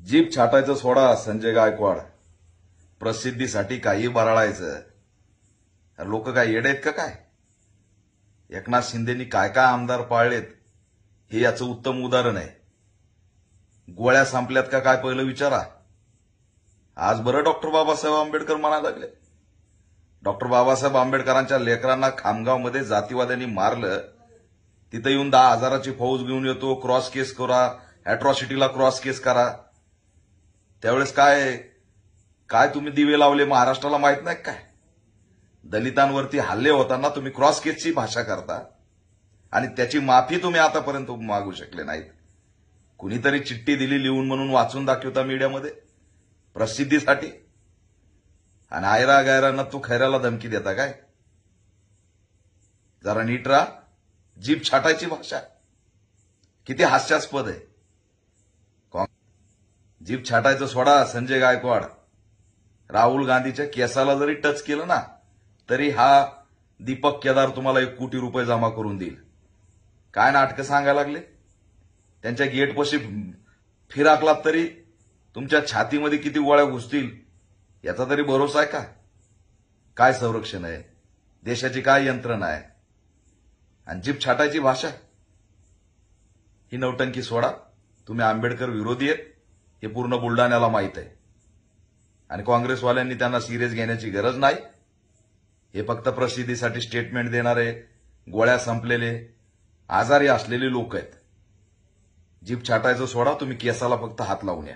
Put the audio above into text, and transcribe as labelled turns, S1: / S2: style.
S1: जीभ छाटायचं सोडा संजय गायकवाड. प्रसिद्धीसाठी काही बराळायचं. लोक काय येडे आहेत का काय? एकनाथ शिंदेनी काय काय आमदार पाळलेत हे याचं उत्तम उदाहरण आहे. गोळ्या संपल्यात का काय पहिलं विचारा. आज बरं डॉक्टर बाबासाहेब आंबेडकर म्हणायला लागले. डॉक्टर बाबासाहेब आंबेडकरांच्या लेकरांना खामगावमध्ये जातीवाद्यांनी मारलं. तिथं येऊन 10,000ची फौज घेऊन येतो, क्रॉस केस करा, अॅट्रॉसिटीला क्रॉस केस करा. त्यावेळेस काय काय तुम्ही दिवे लावले महाराष्ट्राला माहित नाही काय? दलितांवरती हल्ले होताना तुम्ही क्रॉस केसची भाषा करता आणि त्याची माफी तुम्ही आतापर्यंत मागू शकले नाहीत. कुणीतरी चिठ्ठी दिली लिहून म्हणून वाचून दाखवता मीडियामध्ये प्रसिद्धीसाठी आणि आयरा गायरांना तू खैराला धमकी देता काय? जरा नीट राहा. जीभ छाटायची भाषा किती हास्यास्पद आहे. जीभ छाटायचं सोडा संजय गायकवाड. राहुल गांधीच्या केसाला जरी टच केलं ना तरी हा दीपक केदार तुम्हाला 1 कोटी रुपये जमा करून देईल. काय नाटकं सांगायला लागले? त्यांच्या गेटपाशी फिराकलात तरी तुमच्या छातीमध्ये किती गोळ्या घुसतील याचा तरी भरोसा आहे का? काय संरक्षण आहे? देशाची काय यंत्रणा आहे? आणि जीभ छाटायची भाषा ही नौटंकी सोडा. तुम्ही आंबेडकर विरोधी आहेत हे पूर्ण बुलढाण्याला माहित आहे आणि काँग्रेसवाल्यांनी त्यांना सिरियस घेण्याची गरज नाही. हे फक्त प्रसिद्धीसाठी स्टेटमेंट देणारे, गोळ्या संपलेले, आजारी असलेले लोक आहेत. जीभ छाटायचं सोडा. तुम्ही केसाला फक्त हात लावून या.